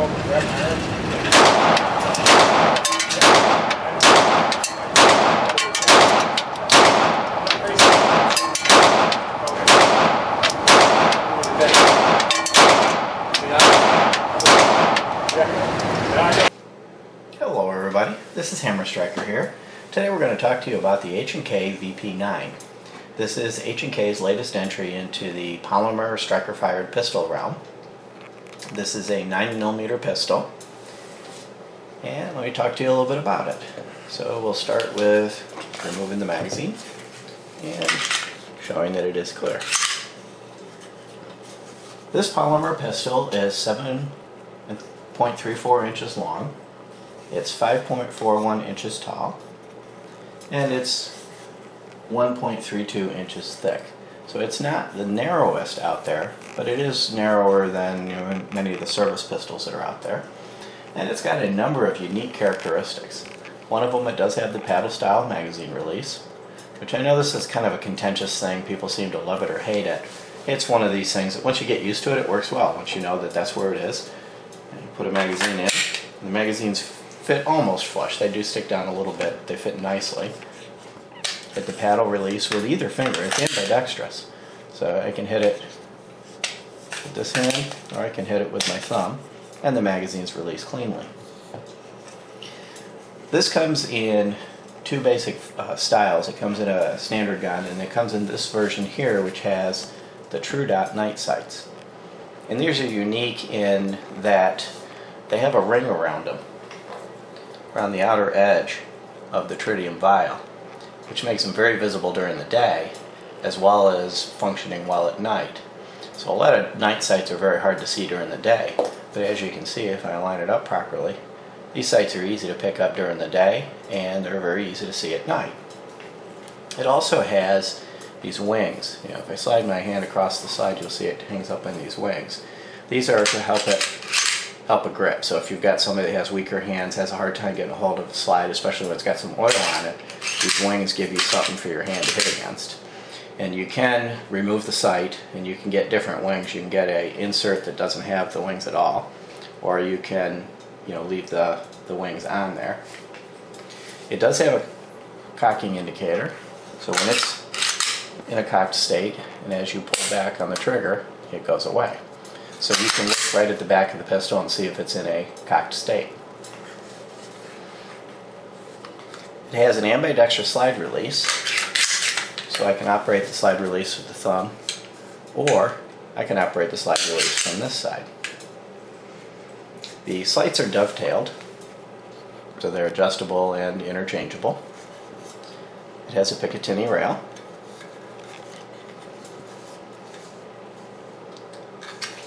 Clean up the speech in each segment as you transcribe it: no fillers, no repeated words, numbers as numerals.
Hello everybody, this is Hammer Striker here. Today we're going to talk to you about the H&K VP9. This is H&K's latest entry into the polymer striker-fired pistol realm. This is a 9mm pistol, and let me talk to you a little bit about it. So we'll start with removing the magazine and showing that it is clear. This polymer pistol is 7.34 inches long. It's 5.41 inches tall, and it's 1.32 inches thick. So it's not the narrowest out there, but it is narrower than many of the service pistols that are out there. And it's got a number of unique characteristics. One of them, it does have the paddle style magazine release, which I know this is kind of a contentious thing. People seem to love it or hate it. It's one of these things that once you get used to it, it works well. Once you know that that's where it is, and you put a magazine in, the magazines fit almost flush. They do stick down a little bit. They fit nicely. Hit the paddle release with either finger. It's ambidextrous. So I can hit it with this hand, or I can hit it with my thumb, and the magazine's released cleanly. This comes in two basic styles. It comes in a standard gun, and it comes in this version here, which has the True Dot night sights. And these are unique in that they have a ring around them, around the outer edge of the tritium vial, which makes them very visible during the day as well as functioning well at night. So a lot of night sights are very hard to see during the day, but as you can see, if I line it up properly, these sights are easy to pick up during the day and they're very easy to see at night. It also has these wings. If I slide my hand across the side, you'll see it hangs up in these wings. These are to help a grip. So if you've got somebody that has weaker hands, has a hard time getting a hold of the slide, especially when it's got some oil on it, these wings give you something for your hand to hit against. And you can remove the sight, and you can get different wings. You can get an insert that doesn't have the wings at all, or you can leave the wings on there. It does have a cocking indicator, so when it's in a cocked state, and as you pull back on the trigger, it goes away. So you can look right at the back of the pistol and see if it's in a cocked state. It has an ambidextrous slide release, so I can operate the slide release with the thumb, or I can operate the slide release from this side. The sights are dovetailed, so they're adjustable and interchangeable. It has a Picatinny rail.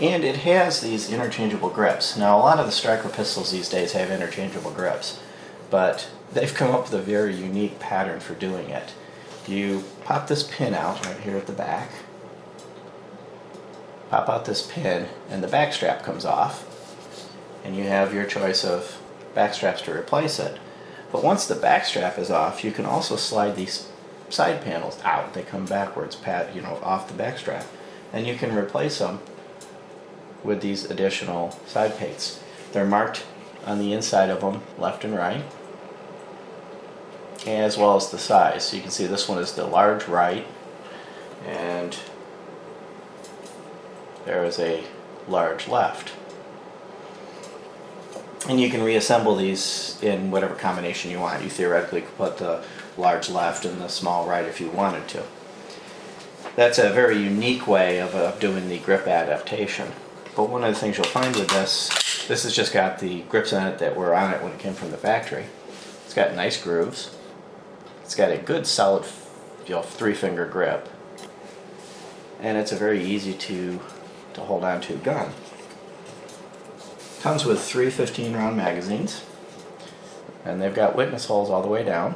And it has these interchangeable grips. Now, a lot of the striker pistols these days have interchangeable grips, but they've come up with a very unique pattern for doing it. You pop this pin out right here at the back, pop out this pin, and the back strap comes off, and you have your choice of back straps to replace it. But once the back strap is off, you can also slide these side panels out. They come backwards, off the back strap, and you can replace them with these additional side plates. They're marked on the inside of them, left and right, as well as the size. So you can see this one is the large right, and there is a large left. And you can reassemble these in whatever combination you want. You theoretically could put the large left and the small right if you wanted to. That's a very unique way of doing the grip adaptation. But one of the things you'll find with this has just got the grips in it that were on it when it came from the factory. It's got nice grooves. It's got a good solid 3-finger grip. And it's a very easy to hold on to gun. Comes with 3 15-round magazines, and they've got witness holes all the way down.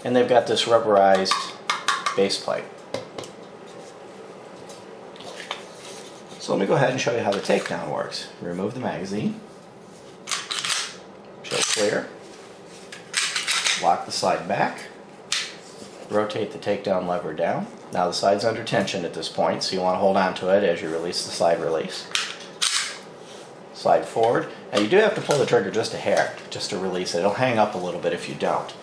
And they've got this rubberized base plate. So let me go ahead and show you how the takedown works. Remove the magazine, show clear, lock the slide back, rotate the takedown lever down. Now the slide's under tension at this point, so you want to hold on to it as you release the slide release. slide forward. Now you do have to pull the trigger just a hair, just to release it. It'll hang up a little bit if you don't.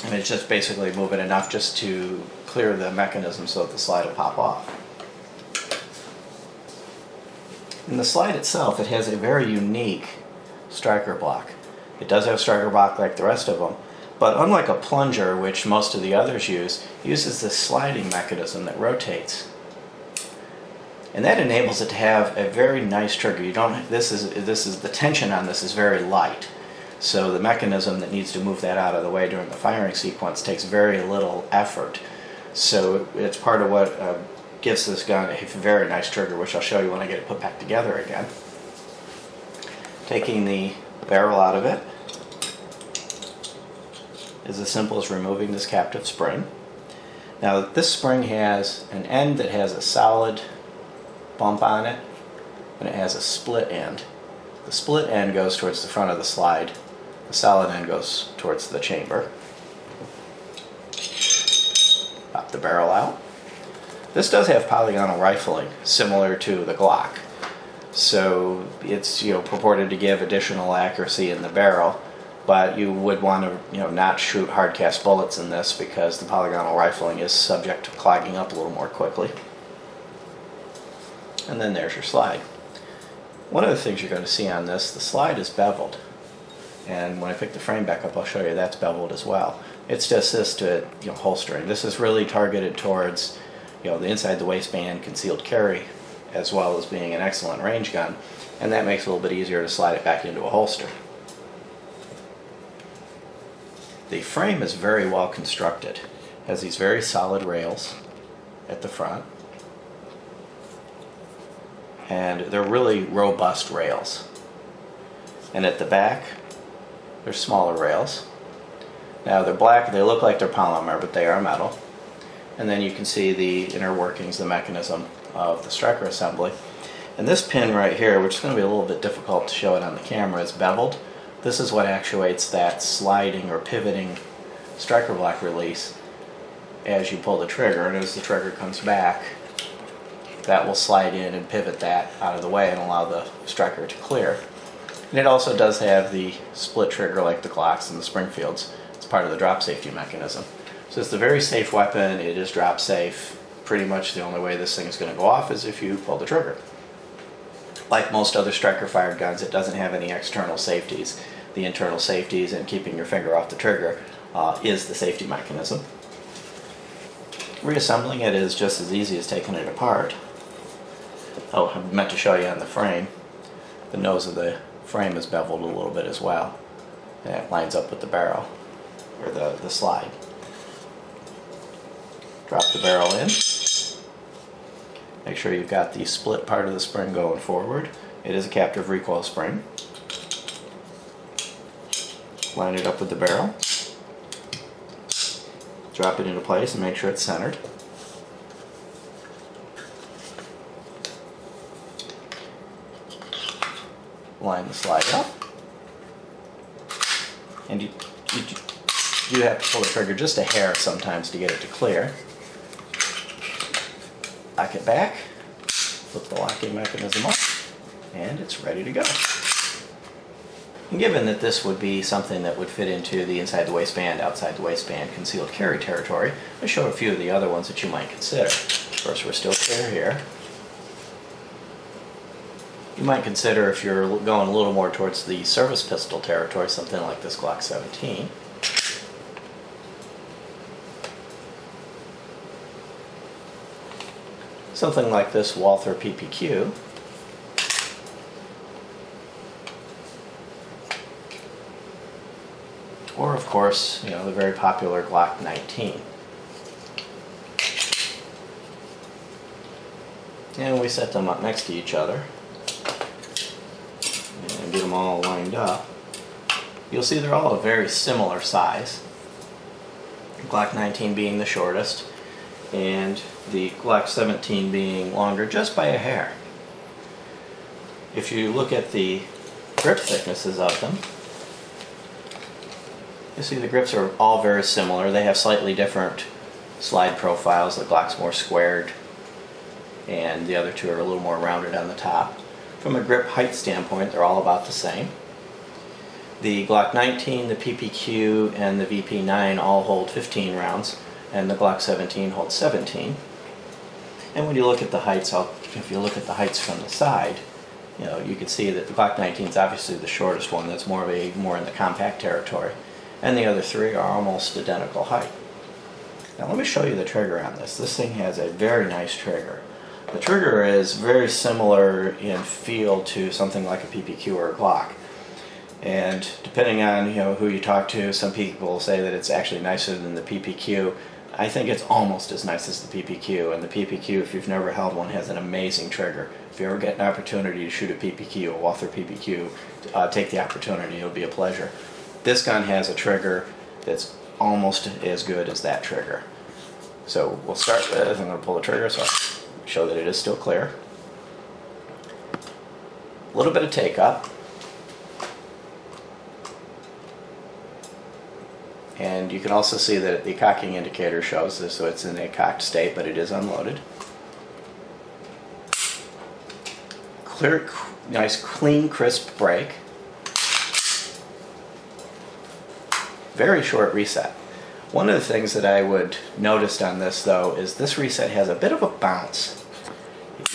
And it's just basically moving enough just to clear the mechanism so that the slide will pop off. In the slide itself, it has a very unique striker block. It does have a striker block like the rest of them, but unlike a plunger, which most of the others use, it uses this sliding mechanism that rotates. And that enables it to have a very nice trigger. The tension on this is very light. So the mechanism that needs to move that out of the way during the firing sequence takes very little effort. So it's part of what gives this gun a very nice trigger, which I'll show you when I get it put back together again. Taking the barrel out of it is as simple as removing this captive spring. Now this spring has an end that has a solid bump on it, and it has a split end. The split end goes towards the front of the slide. The solid end goes towards the chamber. Pop the barrel out. This does have polygonal rifling, similar to the Glock. So it's purported to give additional accuracy in the barrel, but you would want to not shoot hard cast bullets in this because the polygonal rifling is subject to clogging up a little more quickly. And then there's your slide. One of the things you're going to see on this, the slide is beveled. And when I pick the frame back up, I'll show you that's beveled as well. It's to assist with holstering. This is really targeted towards the inside the waistband concealed carry, as well as being an excellent range gun, and that makes it a little bit easier to slide it back into a holster. The frame is very well constructed. It has these very solid rails at the front, and they're really robust rails. And at the back, they're smaller rails. Now they're black, they look like they're polymer, but they are metal. And then you can see the inner workings, the mechanism of the striker assembly. And this pin right here, which is going to be a little bit difficult to show it on the camera, is beveled. This is what actuates that sliding or pivoting striker block release as you pull the trigger, and as the trigger comes back, that will slide in and pivot that out of the way and allow the striker to clear. And it also does have the split trigger like the Glocks and the Springfields. It's part of the drop safety mechanism. So it's a very safe weapon. It is drop safe. Pretty much the only way this thing is going to go off is if you pull the trigger. Like most other striker fired guns, it doesn't have any external safeties. The internal safeties and keeping your finger off the trigger is the safety mechanism. Reassembling it is just as easy as taking it apart. Oh, I meant to show you on the frame. The nose of the frame is beveled a little bit as well. And it lines up with the barrel, or the slide. Drop the barrel in. Make sure you've got the split part of the spring going forward. It is a captive recoil spring. Line it up with the barrel. Drop it into place and make sure it's centered. Line the slide up. And you have to pull the trigger just a hair sometimes to get it to clear. Lock it back, flip the locking mechanism off, and it's ready to go. And given that this would be something that would fit into the inside the waistband, outside the waistband concealed carry territory, I'll show a few of the other ones that you might consider. Of course, we're still clear here. You might consider, if you're going a little more towards the service pistol territory, something like this Glock 17. Something like this Walther PPQ. Or of course, the very popular Glock 19. And we set them up next to each other and get them all lined up. You'll see they're all a very similar size. Glock 19 being the shortest, and the Glock 17 being longer just by a hair. If you look at the grip thicknesses of them, you see the grips are all very similar. They have slightly different slide profiles. The Glock's more squared, and the other two are a little more rounded on the top. From a grip height standpoint, they're all about the same. The Glock 19, the PPQ, and the VP9 all hold 15 rounds, and the Glock 17 holds 17. And when you look at the heights, if you look at the heights from the side, you can see that the Glock 19 is obviously the shortest one. That's more in the compact territory, and the other three are almost identical height. Now let me show you the trigger on this. This thing has a very nice trigger. The trigger is very similar in feel to something like a PPQ or a Glock. And depending on who you talk to, some people say that it's actually nicer than the PPQ. I think it's almost as nice as the PPQ, and the PPQ, if you've never held one, has an amazing trigger. If you ever get an opportunity to shoot a PPQ, a Walther PPQ, take the opportunity. It'll be a pleasure. This gun has a trigger that's almost as good as that trigger. So we'll start with, I'm going to pull the trigger so I show that it is still clear. A little bit of take up. And you can also see that the cocking indicator shows this, so it's in a cocked state, but it is unloaded. Clear, nice, clean, crisp break. Very short reset. One of the things that I would notice on this, though, is this reset has a bit of a bounce.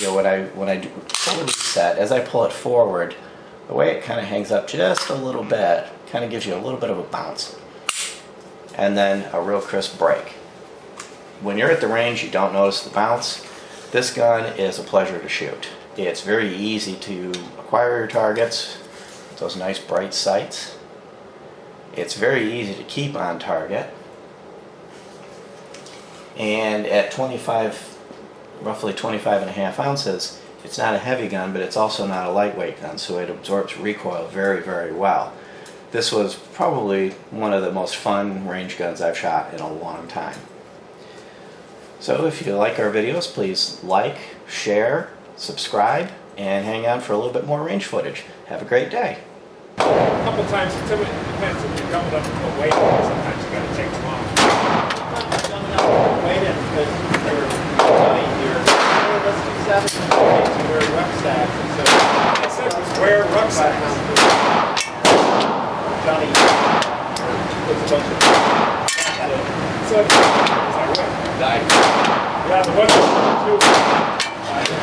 When I pull the reset, as I pull it forward, the way it kind of hangs up just a little bit, kind of gives you a little bit of a bounce. And then a real crisp break. When you're at the range, you don't notice the bounce. This gun is a pleasure to shoot. It's very easy to acquire your targets, those nice bright sights. It's very easy to keep on target. And at roughly 25.5 ounces, it's not a heavy gun, but it's also not a lightweight gun, so it absorbs recoil very, very well. This was probably one of the most fun range guns I've shot in a long time. So if you like our videos, please like, share, subscribe, and hang on for a little bit more range footage. Have a great day. A couple times, it depends if you're coming up to a weight, sometimes you got to take them off. Coming up weight in because you're let's do 7 to wear rucksacks. So I said was wear rucksacks. Johnny puts a bunch of So, yeah, the one too,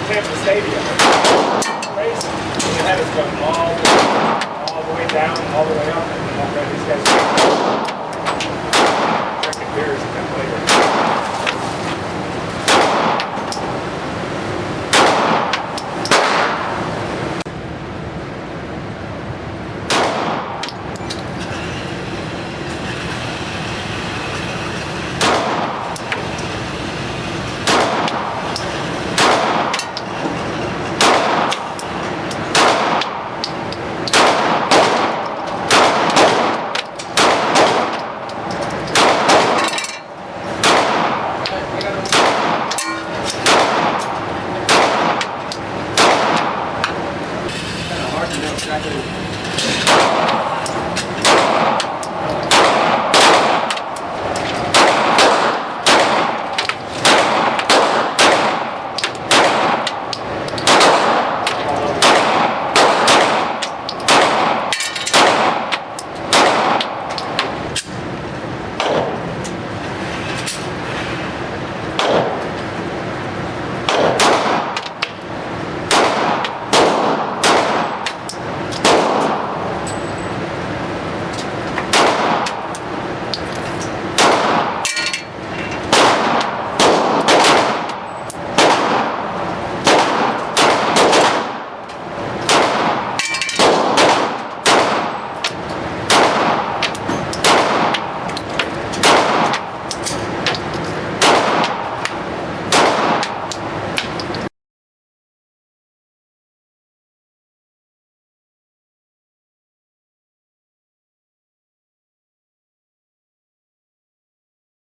Tampa Stadium, crazy. They had us going all the way down, all the way up, and these guys drinking beers and then later.